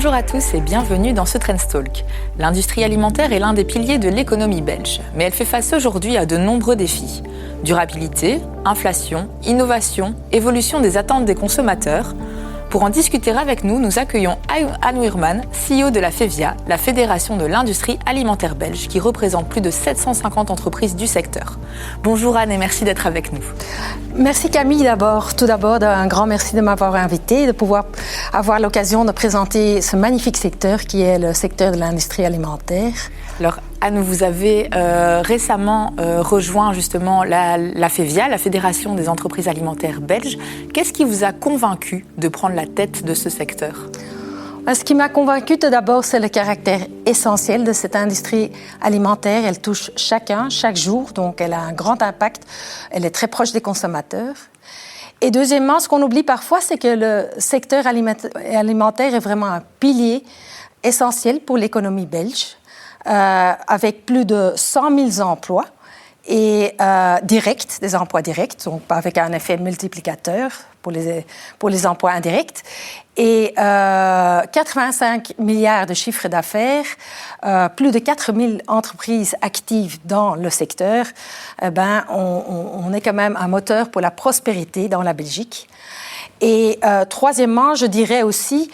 Bonjour à tous et bienvenue dans ce Trends Talk. L'industrie alimentaire est l'un des piliers de l'économie belge, mais elle fait face aujourd'hui à de nombreux défis. Durabilité, inflation, innovation, évolution des attentes des consommateurs. Pour en discuter avec nous, nous accueillons Anne Weerman, CEO de la FEVIA, la Fédération de l'industrie alimentaire belge, qui représente plus de 750 entreprises du secteur. Bonjour Anne et merci d'être avec nous. Merci Camille d'abord. Tout d'abord, un grand merci de m'avoir invité, de pouvoir avoir l'occasion de présenter ce magnifique secteur qui est le secteur de l'industrie alimentaire. Alors Anne, vous avez récemment rejoint justement la FEVIA, la Fédération des entreprises alimentaires belges. Qu'est-ce qui vous a convaincu de prendre la tête de ce secteur ? Ce qui m'a convaincue tout d'abord, c'est le caractère essentiel de cette industrie alimentaire. Elle touche chacun, chaque jour, donc elle a un grand impact. Elle est très proche des consommateurs. Et deuxièmement, ce qu'on oublie parfois, c'est que le secteur alimentaire est vraiment un pilier essentiel pour l'économie belge, avec plus de 100 000 emplois et directs, des emplois directs, donc avec un effet multiplicateur pour les emplois indirects, et 85 milliards de chiffre d'affaires, plus de 4 000 entreprises actives dans le secteur. On est quand même un moteur pour la prospérité dans la Belgique. Et troisièmement, je dirais aussi,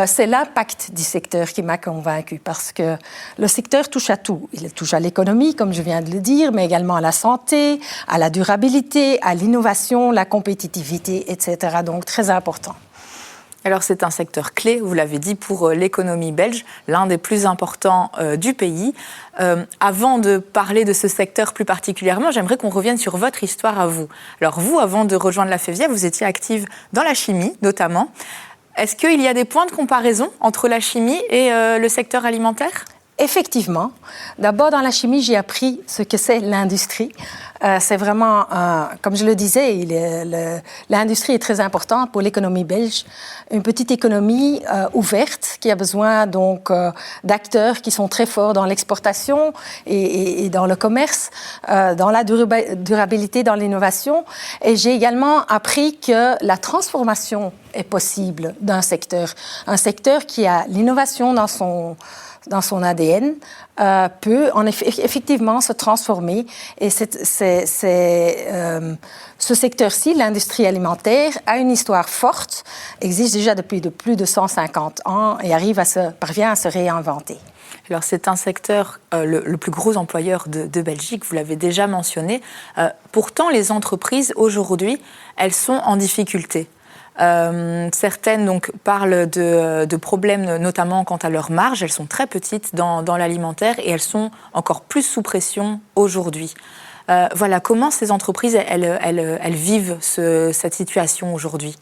c'est l'impact du secteur qui m'a convaincue parce que le secteur touche à tout. Il touche à l'économie, comme je viens de le dire, mais également à la santé, à la durabilité, à l'innovation, la compétitivité, etc. Donc, très important. Alors, c'est un secteur clé, vous l'avez dit, pour l'économie belge, l'un des plus importants du pays. Avant de parler de ce secteur plus particulièrement, j'aimerais qu'on revienne sur votre histoire à vous. Alors, vous, avant de rejoindre la FEVIA, vous étiez active dans la chimie, notamment. Est-ce qu'il y a des points de comparaison entre la chimie et le secteur alimentaire ? Effectivement. D'abord, dans la chimie, j'ai appris ce que c'est l'industrie. C'est vraiment, comme je le disais, l'industrie est très importante pour l'économie belge. Une petite économie ouverte qui a besoin donc d'acteurs qui sont très forts dans l'exportation et dans le commerce, dans la durabilité, dans l'innovation. Et j'ai également appris que la transformation est possible d'un secteur. Un secteur qui a l'innovation dans son ADN, peut effectivement se transformer. Et ce secteur-ci, l'industrie alimentaire, a une histoire forte, existe déjà depuis plus de 150 ans et parvient à se réinventer. Alors, c'est un secteur, le plus gros employeur de Belgique, vous l'avez déjà mentionné. Pourtant, les entreprises, aujourd'hui, elles sont en difficulté. Certaines donc, parlent de problèmes, notamment quant à leur marge. Elles sont très petites dans l'alimentaire et elles sont encore plus sous pression aujourd'hui. Voilà, comment ces entreprises elles vivent cette situation aujourd'hui ?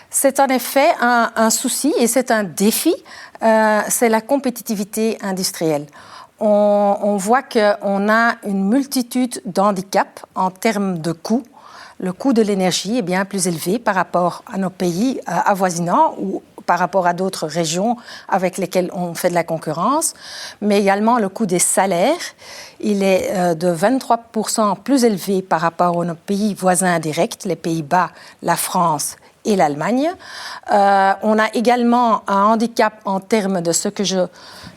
C'est en effet un souci et c'est un défi. C'est la compétitivité industrielle. On voit qu'on a une multitude d'handicaps en termes de coûts. Le coût de l'énergie est bien plus élevé par rapport à nos pays avoisinants ou par rapport à d'autres régions avec lesquelles on fait de la concurrence, mais également le coût des salaires. Il est de 23% plus élevé par rapport à nos pays voisins directs, les Pays-Bas, la France et l'Allemagne. On a également un handicap en termes de ce que je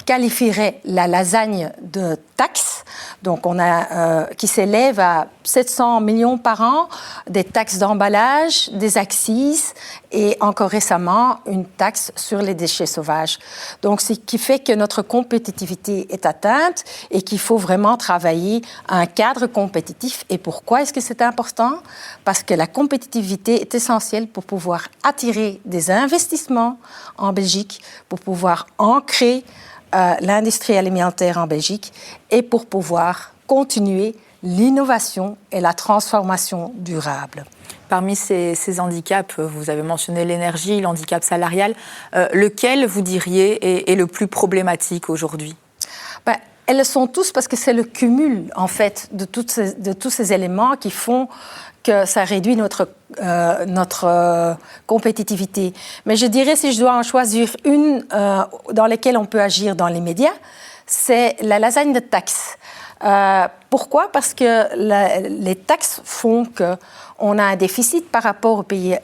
qualifierais la lasagne de taxes, donc qui s'élève à 700 millions par an, des taxes d'emballage, des accises et encore récemment une taxe sur les déchets sauvages. Donc, ce qui fait que notre compétitivité est atteinte et qu'il faut vraiment travailler un cadre compétitif. Et pourquoi est-ce que c'est important ? Parce que la compétitivité est essentielle pour pouvoir attirer des investissements en Belgique, pour pouvoir ancrer l'industrie alimentaire en Belgique et pour pouvoir continuer l'innovation et la transformation durable. Parmi ces handicaps, vous avez mentionné l'énergie, l'handicap salarial. Lequel, vous diriez, est le plus problématique aujourd'hui ? Elles le sont tous parce que c'est le cumul, en fait, de tous ces éléments qui font que ça réduit notre compétitivité. Mais je dirais, si je dois en choisir une dans laquelle on peut agir dans les médias, c'est la lasagne de taxes. Pourquoi ? Parce que les taxes font qu'on a un déficit par rapport aux pays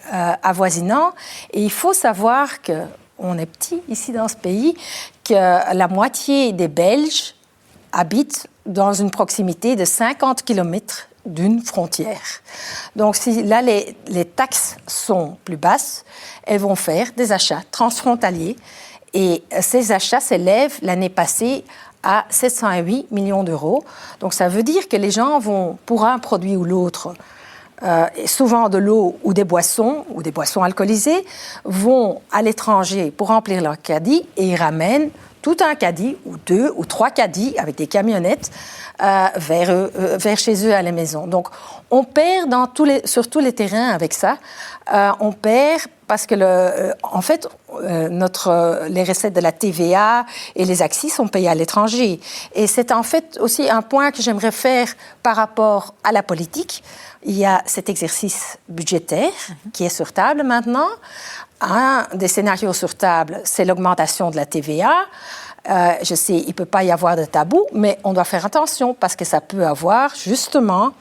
avoisinants. Et il faut savoir que on est petit ici dans ce pays, que la moitié des Belges habitent dans une proximité de 50 km d'une frontière. Donc, si là, les taxes sont plus basses, elles vont faire des achats transfrontaliers. Et ces achats s'élèvent l'année passée à 708 millions d'euros. Donc, ça veut dire que les gens vont, pour un produit ou l'autre, souvent de l'eau ou des boissons alcoolisées, vont à l'étranger pour remplir leur caddie et ils ramènent tout un caddie ou 2 ou 3 caddies avec des camionnettes vers chez eux à la maison. Donc, on perd sur tous les terrains avec ça. On perd parce que, en fait, les recettes de la TVA et les accises sont payées à l'étranger. Et c'est en fait aussi un point que j'aimerais faire par rapport à la politique. Il y a cet exercice budgétaire qui est sur table maintenant. Un des scénarios sur table, c'est l'augmentation de la TVA. Je sais, il ne peut pas y avoir de tabou, mais on doit faire attention parce que ça peut avoir justement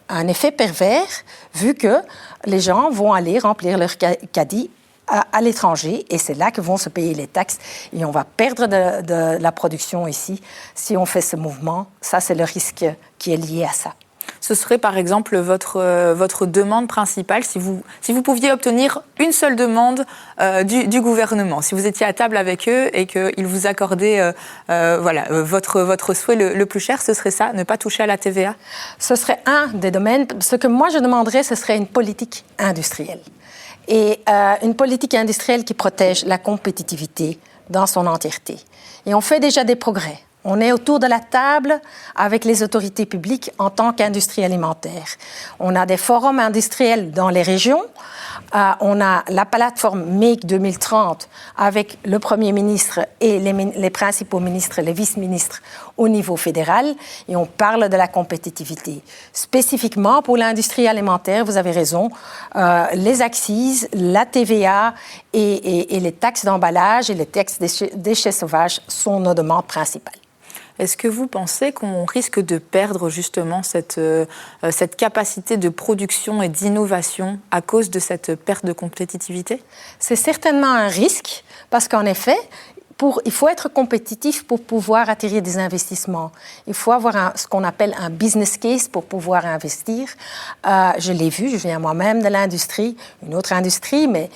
un effet pervers vu que les gens vont aller remplir leur caddie à l'étranger et c'est là que vont se payer les taxes et on va perdre de la production ici si on fait ce mouvement. Ça, c'est le risque qui est lié à ça. Ce serait par exemple votre demande principale, si vous pouviez obtenir une seule demande du gouvernement, si vous étiez à table avec eux et qu'ils vous accordaient votre souhait le plus cher, ce serait ça, ne pas toucher à la TVA? Ce serait un des domaines. Ce que moi je demanderais, ce serait une politique industrielle. Et une politique industrielle qui protège la compétitivité dans son entièreté. Et on fait déjà des progrès. On est autour de la table avec les autorités publiques en tant qu'industrie alimentaire. On a des forums industriels dans les régions. On a la plateforme Make 2030 avec le Premier ministre et les principaux ministres, les vice-ministres au niveau fédéral. Et on parle de la compétitivité. Spécifiquement pour l'industrie alimentaire, vous avez raison, les accises, la TVA et les taxes d'emballage et les taxes déchets sauvages sont nos demandes principales. Est-ce que vous pensez qu'on risque de perdre justement cette capacité de production et d'innovation à cause de cette perte de compétitivité? C'est certainement un risque parce qu'en effet, il faut être compétitif pour pouvoir attirer des investissements. Il faut avoir ce qu'on appelle un business case pour pouvoir investir. Je l'ai vu, je viens moi-même de l'industrie, une autre industrie, mais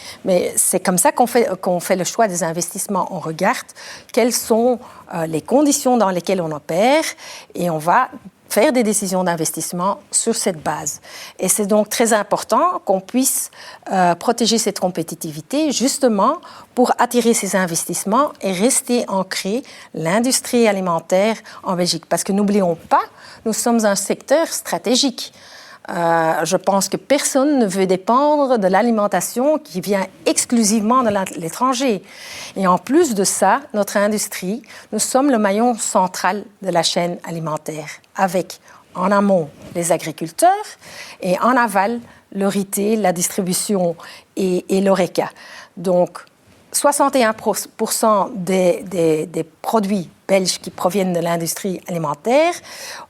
c'est comme ça qu'on fait le choix des investissements. On regarde quelles sont les conditions dans lesquelles on opère et on va faire des décisions d'investissement sur cette base. Et c'est donc très important qu'on puisse protéger cette compétitivité justement pour attirer ces investissements et rester ancré l'industrie alimentaire en Belgique. Parce que n'oublions pas, nous sommes un secteur stratégique. Je pense que personne ne veut dépendre de l'alimentation qui vient exclusivement de l'étranger. Et en plus de ça, notre industrie, nous sommes le maillon central de la chaîne alimentaire, avec en amont les agriculteurs et en aval le retail, la distribution et l'ORECA. Donc, 61% des produits belges qui proviennent de l'industrie alimentaire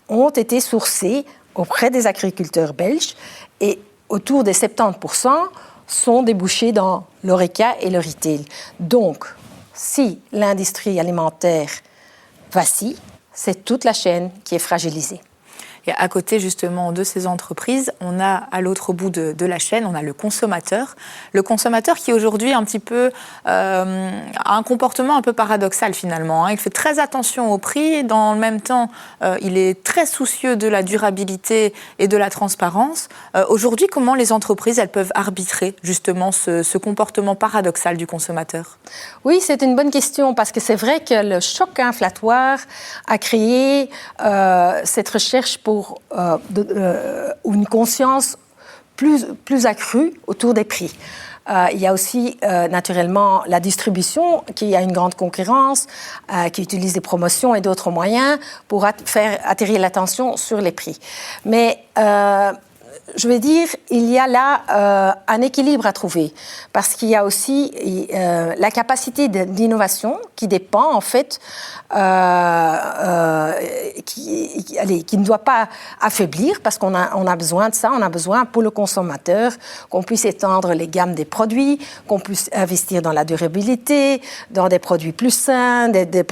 ont été sourcés auprès des agriculteurs belges et autour des 70% sont débouchés dans l'ORECA et le retail. Donc, si l'industrie alimentaire vacille, c'est toute la chaîne qui est fragilisée. Et à côté justement de ces entreprises, on a à l'autre bout de la chaîne, on a le consommateur. Le consommateur qui aujourd'hui un petit peu a un comportement un peu paradoxal finalement. Il fait très attention au prix et dans le même temps, il est très soucieux de la durabilité et de la transparence. Aujourd'hui, comment les entreprises elles peuvent arbitrer justement ce comportement paradoxal du consommateur? Oui, c'est une bonne question parce que c'est vrai que le choc inflatoire a créé cette recherche pour une conscience plus accrue autour des prix. Il y a aussi naturellement la distribution qui a une grande concurrence, qui utilise des promotions et d'autres moyens pour faire attirer l'attention sur les prix. Mais je vais dire, il y a là un équilibre à trouver, parce qu'il y a aussi la capacité d'innovation qui dépend, en fait, qui ne doit pas affaiblir, parce qu'on a besoin de ça, on a besoin pour le consommateur qu'on puisse étendre les gammes des produits, qu'on puisse investir dans la durabilité, dans des produits plus sains, des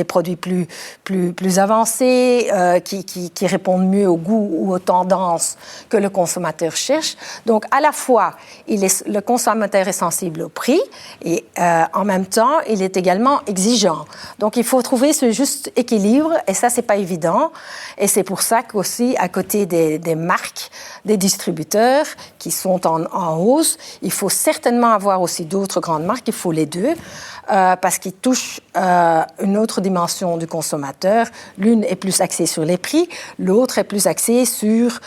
produits plus avancés, qui répondent mieux au goût ou aux tendances que le consommateur cherche. Donc, à la fois, le consommateur est sensible au prix et en même temps, il est également exigeant. Donc, il faut trouver ce juste équilibre et ça, c'est pas évident. Et c'est pour ça qu'aussi, à côté des marques, des distributeurs qui sont en hausse, il faut certainement avoir aussi d'autres grandes marques, il faut les deux, parce qu'ils touchent une autre dimension du consommateur. L'une est plus axée sur les prix, l'autre est plus axée sur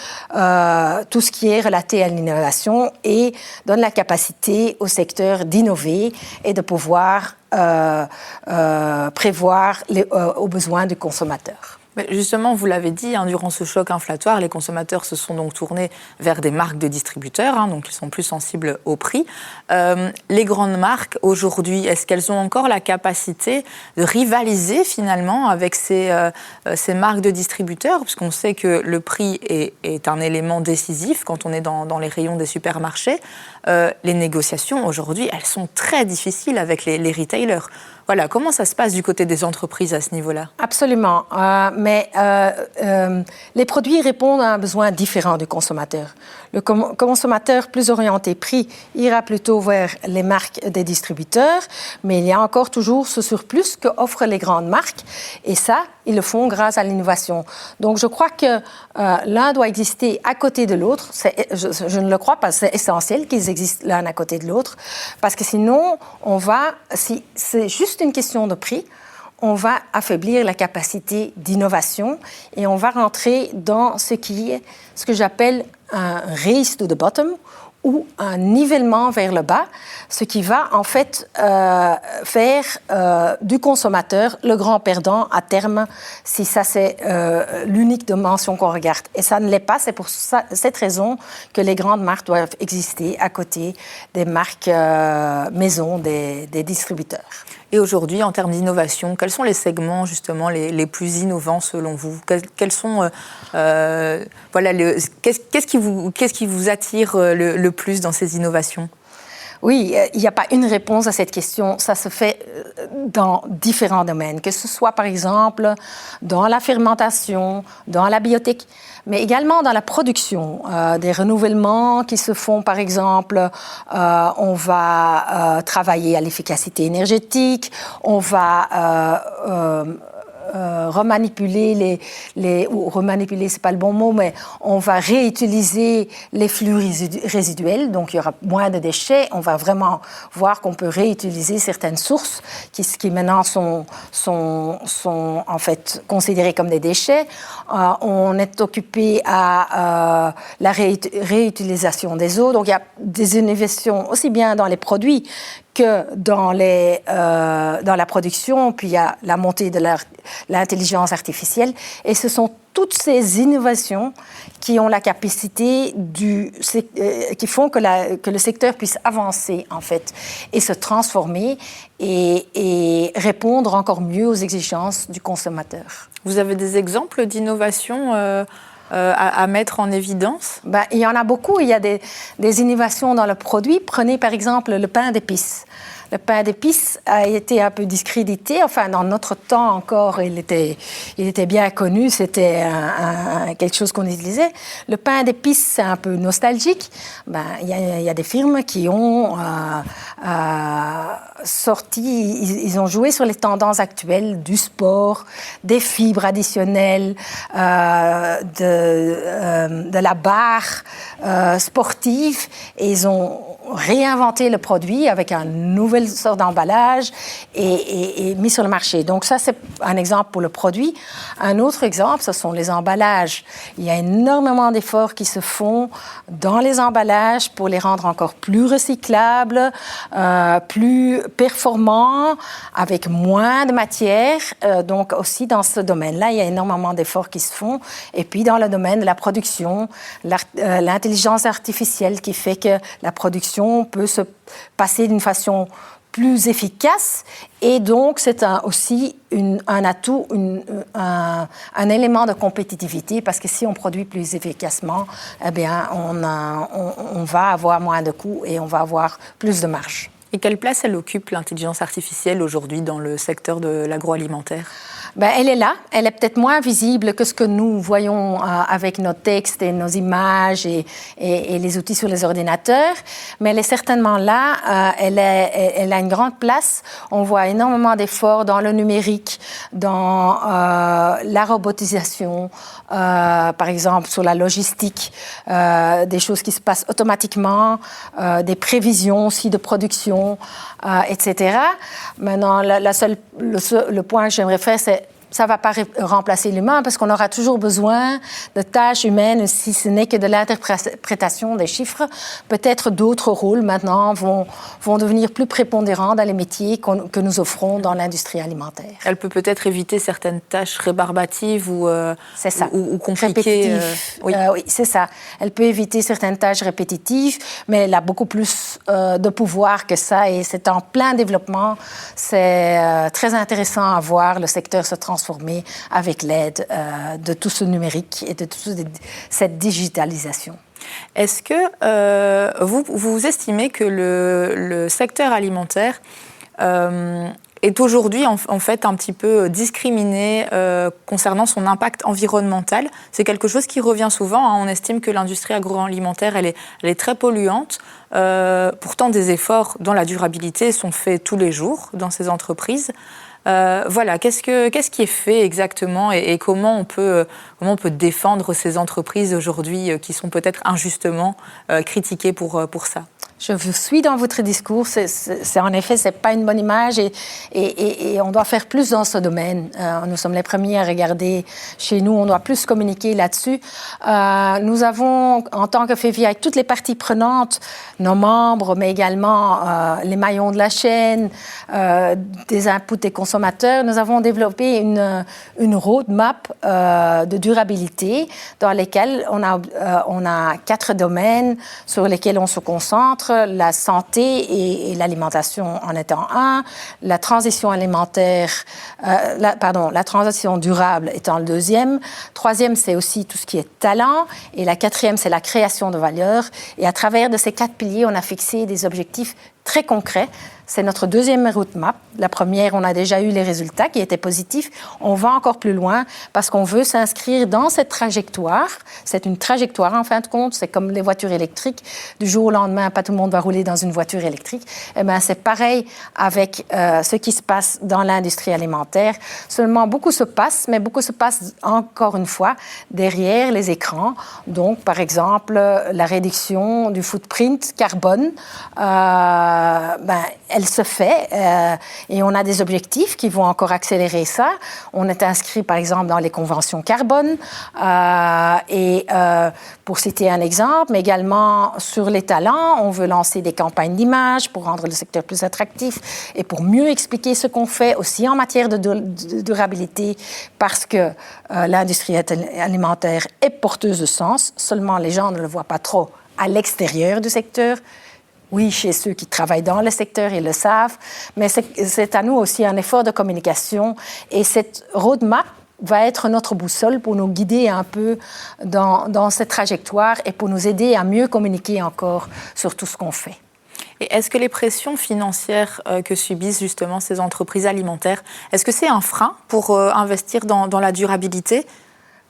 tout ce qui est relaté à l'innovation et donne la capacité au secteur d'innover et de pouvoir prévoir aux besoins du consommateur. Mais justement, vous l'avez dit, durant ce choc inflatoire, les consommateurs se sont donc tournés vers des marques de distributeurs, donc ils sont plus sensibles au prix. Les grandes marques, aujourd'hui, est-ce qu'elles ont encore la capacité de rivaliser finalement avec ces marques de distributeurs? Puisqu'on sait que le prix est un élément décisif quand on est dans les rayons des supermarchés. Les négociations, aujourd'hui, elles sont très difficiles avec les retailers. Voilà, comment ça se passe du côté des entreprises à ce niveau-là? Absolument, mais les produits répondent à un besoin différent du consommateur. Le consommateur plus orienté prix ira plutôt vers les marques des distributeurs, mais il y a encore toujours ce surplus qu'offrent les grandes marques, et ça, ils le font grâce à l'innovation. Donc je crois que l'un doit exister à côté de l'autre. Je ne le crois pas, c'est essentiel qu'ils existent l'un à côté de l'autre, parce que sinon, si c'est juste une question de prix, on va affaiblir la capacité d'innovation et on va rentrer dans ce que j'appelle un race to the bottom ou un nivellement vers le bas, ce qui va en fait faire du consommateur le grand perdant à terme, si ça c'est l'unique dimension qu'on regarde. Et ça ne l'est pas, c'est pour cette raison que les grandes marques doivent exister à côté des marques maison, des distributeurs. Et aujourd'hui, en termes d'innovation, quels sont les segments justement les plus innovants selon vous? Quels sont, qu'est-ce qui vous attire le plus dans ces innovations? Oui, il n'y a pas une réponse à cette question. Ça se fait dans différents domaines, que ce soit par exemple dans la fermentation, dans la biotech, mais également dans la production. Des renouvellements qui se font, par exemple, on va travailler à l'efficacité énergétique, on va remanipuler ou remanipuler, c'est pas le bon mot, mais on va réutiliser les flux résiduels, donc il y aura moins de déchets. On va vraiment voir qu'on peut réutiliser certaines sources qui maintenant sont en fait considérées comme des déchets. On est occupé à la réutilisation des eaux, donc il y a des innovations aussi bien dans les produits que dans la production, puis il y a la montée de l'intelligence artificielle. Et ce sont toutes ces innovations qui ont la capacité qui font que le secteur puisse avancer, en fait, et se transformer et répondre encore mieux aux exigences du consommateur. Vous avez des exemples d'innovations à mettre en évidence? Il y en a beaucoup. Il y a des innovations dans le produit. Prenez par exemple le pain d'épices. Le pain d'épices a été un peu discrédité. Enfin, dans notre temps encore, il était bien connu. C'était quelque chose qu'on utilisait. Le pain d'épices, c'est un peu nostalgique. Il y a des firmes qui ont ils ont joué sur les tendances actuelles du sport, des fibres additionnelles, de la barre sportive, et ils ont réinventer le produit avec un nouvel sort d'emballage et mis sur le marché. Donc ça, c'est un exemple pour le produit. Un autre exemple, ce sont les emballages. Il y a énormément d'efforts qui se font dans les emballages pour les rendre encore plus recyclables, plus performants, avec moins de matière. Donc aussi dans ce domaine-là, il y a énormément d'efforts qui se font. Et puis dans le domaine de la production, l'intelligence artificielle qui fait que la production peut se passer d'une façon plus efficace et donc c'est aussi un atout, un élément de compétitivité parce que si on produit plus efficacement, eh bien on va avoir moins de coûts et on va avoir plus de marge. Et quelle place elle occupe l'intelligence artificielle aujourd'hui dans le secteur de l'agroalimentaire ? Elle est là, elle est peut-être moins visible que ce que nous voyons avec nos textes et nos images et les outils sur les ordinateurs, mais elle est certainement là, elle a une grande place. On voit énormément d'efforts dans le numérique, dans la robotisation, par exemple sur la logistique, des choses qui se passent automatiquement, des prévisions aussi de production, etc. Maintenant, le point que j'aimerais faire, c'est ça ne va pas remplacer l'humain parce qu'on aura toujours besoin de tâches humaines, si ce n'est que de l'interprétation des chiffres. Peut-être d'autres rôles maintenant vont devenir plus prépondérants dans les métiers que nous offrons dans l'industrie alimentaire. Elle peut peut-être éviter certaines tâches rébarbatives ou compliquées. Oui, c'est ça. Elle peut éviter certaines tâches répétitives, mais elle a beaucoup plus de pouvoir que ça et c'est en plein développement. C'est très intéressant à voir le secteur se transformer avec l'aide de tout ce numérique et de toute cette digitalisation. Est-ce que vous estimez que le secteur alimentaire est aujourd'hui en fait un petit peu discriminé concernant son impact environnemental? C'est quelque chose qui revient souvent. On estime que l'industrie agroalimentaire, elle est très polluante. Pourtant, des efforts dans la durabilité sont faits tous les jours dans ces entreprises. Voilà, qu'est-ce qui est fait exactement et comment on peut défendre ces entreprises aujourd'hui qui sont peut-être injustement critiquées pour ça? Je vous suis dans votre discours. C'est en effet, c'est pas une bonne image et on doit faire plus dans ce domaine. Nous sommes les premiers à regarder chez nous. On doit plus communiquer là-dessus. Nous avons, en tant que FEVI, avec toutes les parties prenantes, nos membres, mais également les maillons de la chaîne, des inputs des consommateurs, nous avons développé une roadmap de durabilité dans lesquelles on a 4 domaines sur lesquels on se concentre. La santé et l'alimentation en étant un, la transition alimentaire, la transition durable étant le deuxième. Troisième, c'est aussi tout ce qui est talent. Et la quatrième, c'est la création de valeur. Et à travers de ces 4 piliers, on a fixé des objectifs très concrets. C'est notre deuxième roadmap. La première, on a déjà eu les résultats qui étaient positifs. On va encore plus loin parce qu'on veut s'inscrire dans cette trajectoire. C'est une trajectoire, en fin de compte. C'est comme les voitures électriques. Du jour au lendemain, pas tout le monde va rouler dans une voiture électrique. C'est pareil avec ce qui se passe dans l'industrie alimentaire. Seulement, beaucoup se passe, mais beaucoup se passe, encore une fois, derrière les écrans. Donc, par exemple, la réduction du footprint carbone, elle se fait et on a des objectifs qui vont encore accélérer ça. On est inscrit, par exemple, dans les conventions carbone pour citer un exemple, mais également sur les talents, on veut lancer des campagnes d'image pour rendre le secteur plus attractif et pour mieux expliquer ce qu'on fait aussi en matière de durabilité parce que l'industrie alimentaire est porteuse de sens. Seulement, les gens ne le voient pas trop à l'extérieur du secteur. Oui, chez ceux qui travaillent dans le secteur, ils le savent, mais c'est à nous aussi un effort de communication. Et cette roadmap va être notre boussole pour nous guider un peu dans cette trajectoire et pour nous aider à mieux communiquer encore sur tout ce qu'on fait. Et est-ce que les pressions financières que subissent justement ces entreprises alimentaires, est-ce que c'est un frein pour investir dans la durabilité ?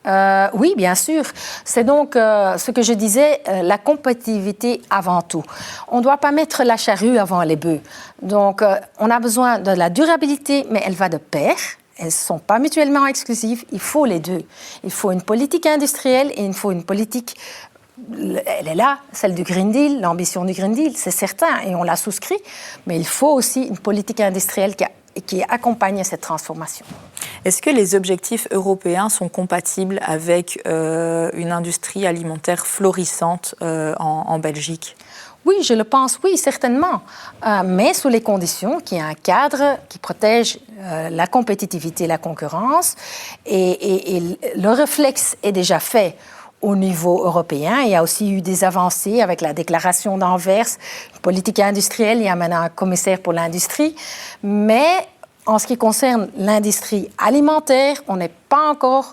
Oui, bien sûr. C'est donc ce que je disais, la compétitivité avant tout. On ne doit pas mettre la charrue avant les bœufs. Donc, on a besoin de la durabilité, mais elle va de pair. Elles ne sont pas mutuellement exclusives. Il faut les deux. Il faut une politique industrielle et il faut une politique elle est là, celle du Green Deal, l'ambition du Green Deal, c'est certain, et on l'a souscrit. Mais il faut aussi une politique industrielle qui accompagne cette transformation. Est-ce que les objectifs européens sont compatibles avec une industrie alimentaire florissante en Belgique ? Oui, je le pense, oui, certainement. Mais sous les conditions qu'il y ait un cadre qui protège la compétitivité et la concurrence. Et le réflexe est déjà fait au niveau européen. Il y a aussi eu des avancées avec la déclaration d'Anvers, politique industrielle. Il y a maintenant un commissaire pour l'industrie. Mais en ce qui concerne l'industrie alimentaire, on n'est pas encore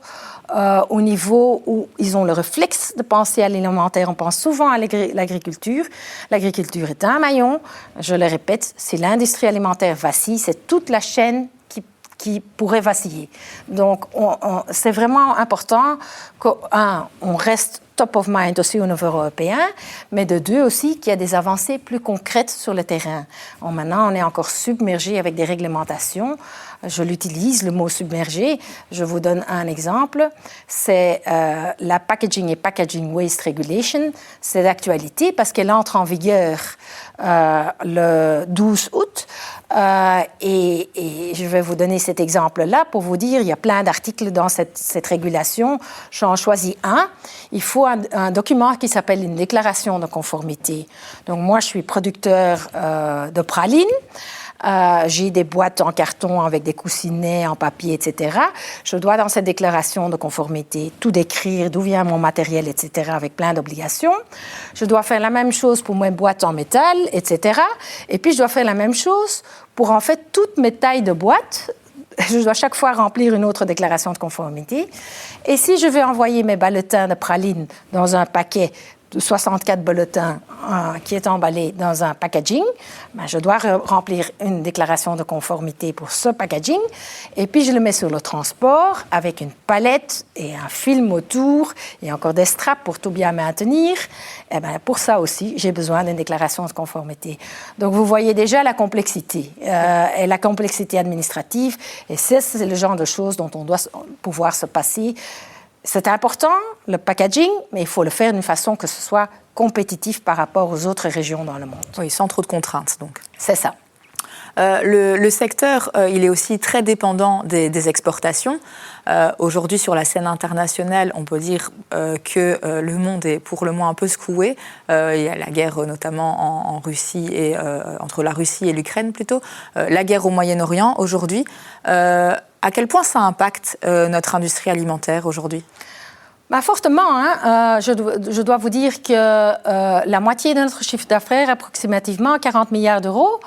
au niveau où ils ont le réflexe de penser à l'alimentaire. On pense souvent à l'agriculture. L'agriculture est un maillon. Je le répète, si l'industrie alimentaire vacille, c'est toute la chaîne qui pourrait vaciller. Donc, c'est vraiment important qu'on reste top of mind aussi au niveau européen, mais de deux aussi qu'il y a des avancées plus concrètes sur le terrain. Maintenant, on est encore submergé avec des réglementations. Je l'utilise, le mot submergé. Je vous donne un exemple. C'est la Packaging et Packaging Waste Regulation. C'est d'actualité parce qu'elle entre en vigueur le 12 août. Et je vais vous donner cet exemple-là pour vous dire, il y a plein d'articles dans cette régulation. J'en choisis un. Il faut un document qui s'appelle une déclaration de conformité. Donc moi, je suis producteur de pralines. J'ai des boîtes en carton avec des coussinets en papier, etc. Je dois, dans cette déclaration de conformité, tout décrire, d'où vient mon matériel, etc., avec plein d'obligations. Je dois faire la même chose pour mes boîtes en métal, etc. Et puis, je dois faire la même chose pour, en fait, toutes mes tailles de boîtes. Je dois chaque fois remplir une autre déclaration de conformité. Et si je vais envoyer mes bulletins de pralines dans un paquet de 64 bulletins qui est emballé dans un packaging, je dois remplir une déclaration de conformité pour ce packaging et puis je le mets sur le transport avec une palette et un film autour et encore des straps pour tout bien maintenir. Et pour ça aussi, j'ai besoin d'une déclaration de conformité. Donc vous voyez déjà la complexité et la complexité administrative et c'est le genre de choses dont on doit pouvoir se passer. C'est important, le packaging, mais il faut le faire d'une façon que ce soit compétitif par rapport aux autres régions dans le monde. Oui, sans trop de contraintes, donc. C'est ça. Le secteur, il est aussi très dépendant des exportations. Aujourd'hui, sur la scène internationale, on peut dire que le monde est pour le moins un peu secoué. Il y a la guerre notamment en Russie, et, entre la Russie et l'Ukraine plutôt. La guerre au Moyen-Orient aujourd'hui. À quel point ça impacte notre industrie alimentaire aujourd'hui ? Fortement. Je dois vous dire que la moitié de notre chiffre d'affaires, approximativement 40 milliards d'euros,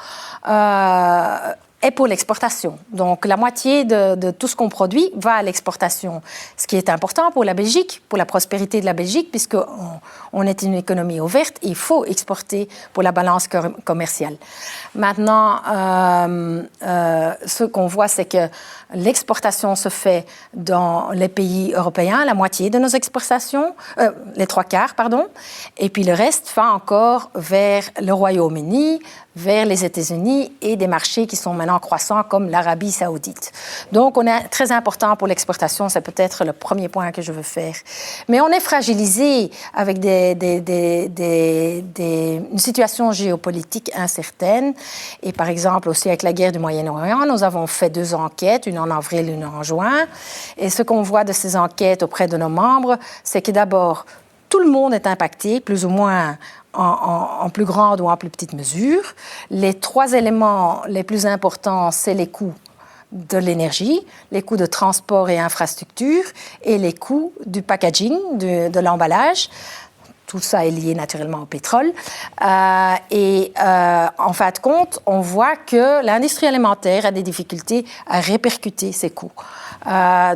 est pour l'exportation. Donc, la moitié de tout ce qu'on produit va à l'exportation. Ce qui est important pour la Belgique, pour la prospérité de la Belgique, puisqu'on est une économie ouverte, il faut exporter pour la balance commerciale. Maintenant, ce qu'on voit, c'est que l'exportation se fait dans les pays européens, la moitié de nos exportations, les 3/4, pardon, et puis le reste va encore vers le Royaume-Uni, vers les États-Unis et des marchés qui sont maintenant croissants comme l'Arabie saoudite. Donc, on est très important pour l'exportation, c'est peut-être le premier point que je veux faire. Mais on est fragilisé avec une situation géopolitique incertaine et par exemple aussi avec la guerre du Moyen-Orient, nous avons fait 2 enquêtes, une en avril, une en juin. Et ce qu'on voit de ces enquêtes auprès de nos membres, c'est que d'abord, tout le monde est impacté, plus ou moins en plus grande ou en plus petite mesure. Les 3 éléments les plus importants, c'est les coûts de l'énergie, les coûts de transport et infrastructure et les coûts du packaging, de l'emballage. Tout ça est lié naturellement au pétrole. En fin de compte, on voit que l'industrie alimentaire a des difficultés à répercuter ces coûts.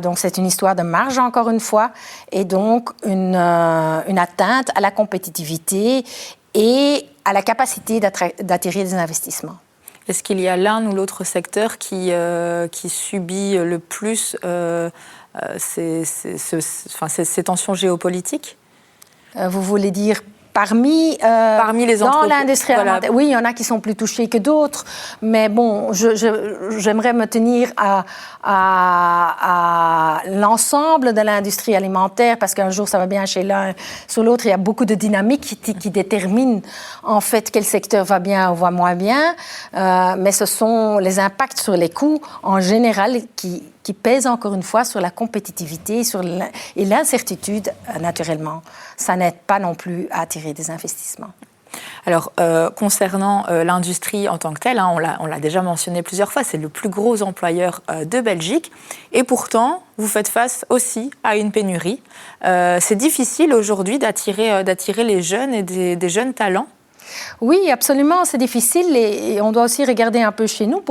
Donc, c'est une histoire de marge, encore une fois, et donc une atteinte à la compétitivité et à la capacité d'attirer des investissements. Est-ce qu'il y a l'un ou l'autre secteur qui subit le plus ces tensions géopolitiques ? Vous voulez dire parmi les dans l'industrie alimentaire. Oui, il y en a qui sont plus touchés que d'autres, mais bon, j'aimerais me tenir à l'ensemble de l'industrie alimentaire, parce qu'un jour ça va bien chez l'un, sur l'autre, il y a beaucoup de dynamiques qui déterminent en fait quel secteur va bien ou va moins bien, mais ce sont les impacts sur les coûts en général qui pèsent encore une fois sur la compétitivité et l'incertitude, naturellement. Ça n'aide pas non plus à attirer des investissements. Alors, concernant l'industrie en tant que telle, on l'a déjà mentionné plusieurs fois, c'est le plus gros employeur de Belgique. Et pourtant, vous faites face aussi à une pénurie. C'est difficile aujourd'hui d'attirer les jeunes et des jeunes talents. Oui, absolument, c'est difficile et on doit aussi regarder un peu chez nous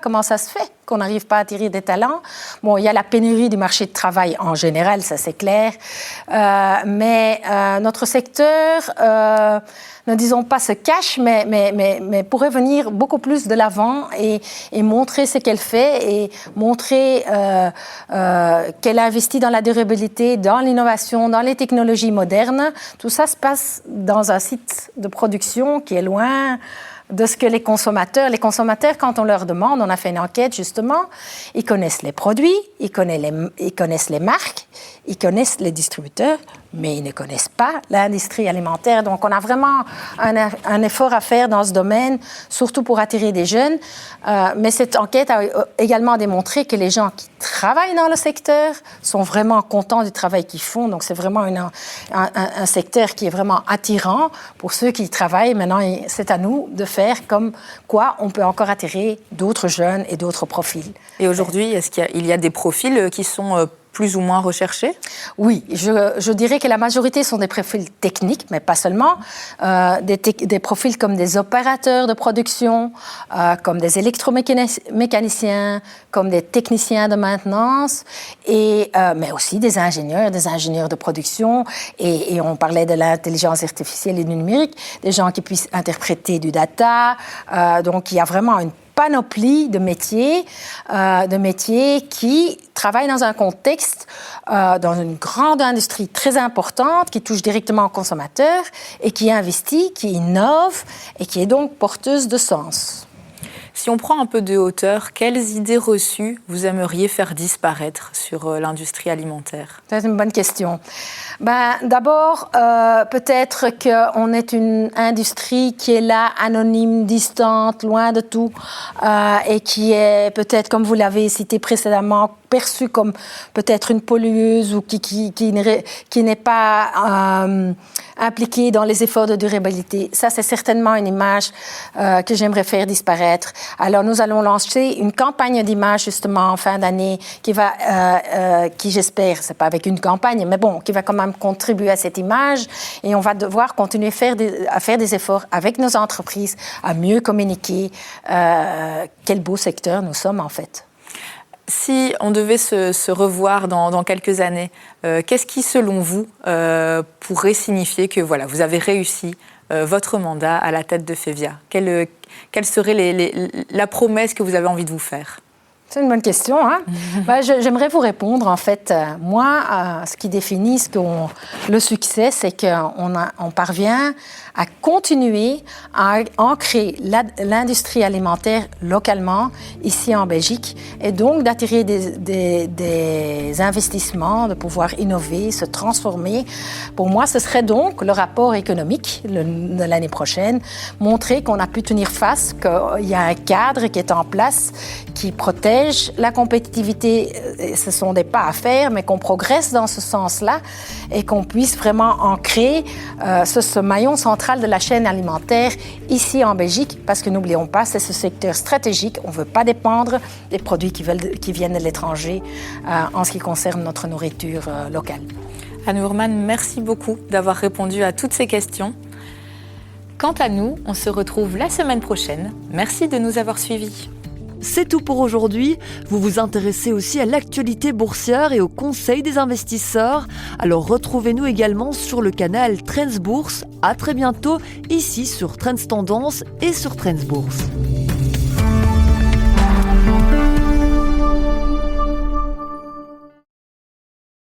comment ça se fait qu'on n'arrive pas à attirer des talents. Bon, il y a la pénurie du marché de travail en général, ça c'est clair, mais notre secteur, ne disons pas se cache, mais pourrait venir beaucoup plus de l'avant et montrer ce qu'elle fait et montrer qu'elle a investi dans la durabilité, dans l'innovation, dans les technologies modernes. Tout ça se passe dans un site de production qui est loin de ce que les consommateurs, quand on leur demande, on a fait une enquête justement, ils connaissent les produits, ils connaissent les marques, ils connaissent les distributeurs, mais ils ne connaissent pas l'industrie alimentaire. Donc, on a vraiment un effort à faire dans ce domaine, surtout pour attirer des jeunes. Mais cette enquête a également démontré que les gens qui travaillent dans le secteur sont vraiment contents du travail qu'ils font. Donc, c'est vraiment un secteur qui est vraiment attirant pour ceux qui y travaillent. Maintenant, c'est à nous de faire comme quoi on peut encore attirer d'autres jeunes et d'autres profils. Et aujourd'hui, est-ce qu'il y a des profils qui sont plus ou moins recherchés? Oui, je dirais que la majorité sont des profils techniques, mais pas seulement. Des profils comme des opérateurs de production, comme des électromécaniciens, comme des techniciens de maintenance, mais aussi des ingénieurs de production. Et on parlait de l'intelligence artificielle et du numérique, des gens qui puissent interpréter du data. Donc, il y a vraiment une panoplie de métiers qui travaillent dans un contexte, dans une grande industrie très importante qui touche directement aux consommateurs et qui investit, qui innove et qui est donc porteuse de sens. Si on prend un peu de hauteur, quelles idées reçues vous aimeriez faire disparaître sur l'industrie alimentaire? C'est une bonne question. D'abord, peut-être qu'on est une industrie qui est là, anonyme, distante, loin de tout, et qui est peut-être, comme vous l'avez cité précédemment, perçue comme peut-être une pollueuse ou qui n'est pas impliquée dans les efforts de durabilité. Ça, c'est certainement une image que j'aimerais faire disparaître. Alors, nous allons lancer une campagne d'image justement en fin d'année qui j'espère, c'est pas avec une campagne, mais bon, qui va quand même contribuer à cette image. Et on va devoir continuer à faire des efforts avec nos entreprises, à mieux communiquer quel beau secteur nous sommes en fait. Si on devait se revoir dans quelques années, qu'est-ce qui, selon vous, pourrait signifier que voilà, vous avez réussi votre mandat à la tête de FEVIA? Quelle serait la promesse que vous avez envie de vous faire? C'est une bonne question. Hein? J'aimerais vous répondre. En fait, moi, ce qui définit le succès, c'est qu'on parvient à continuer à ancrer l'industrie alimentaire localement, ici en Belgique, et donc d'attirer des investissements, de pouvoir innover, se transformer. Pour moi, ce serait donc le rapport économique de l'année prochaine, montrer qu'on a pu tenir face, qu'il y a un cadre qui est en place, qui protège la compétitivité. Ce sont des pas à faire, mais qu'on progresse dans ce sens-là et qu'on puisse vraiment ancrer ce maillon central de la chaîne alimentaire ici en Belgique, parce que n'oublions pas, c'est ce secteur stratégique. On ne veut pas dépendre des produits qui viennent de l'étranger en ce qui concerne notre nourriture locale. Anne Oerman, merci beaucoup d'avoir répondu à toutes ces questions. Quant à nous, on se retrouve la semaine prochaine. Merci de nous avoir suivis. C'est tout pour aujourd'hui. Vous vous intéressez aussi à l'actualité boursière et au conseil des investisseurs. Alors retrouvez-nous également sur le canal Trends Bourse. À très bientôt, ici sur Trends Tendance et sur Trends Bourse.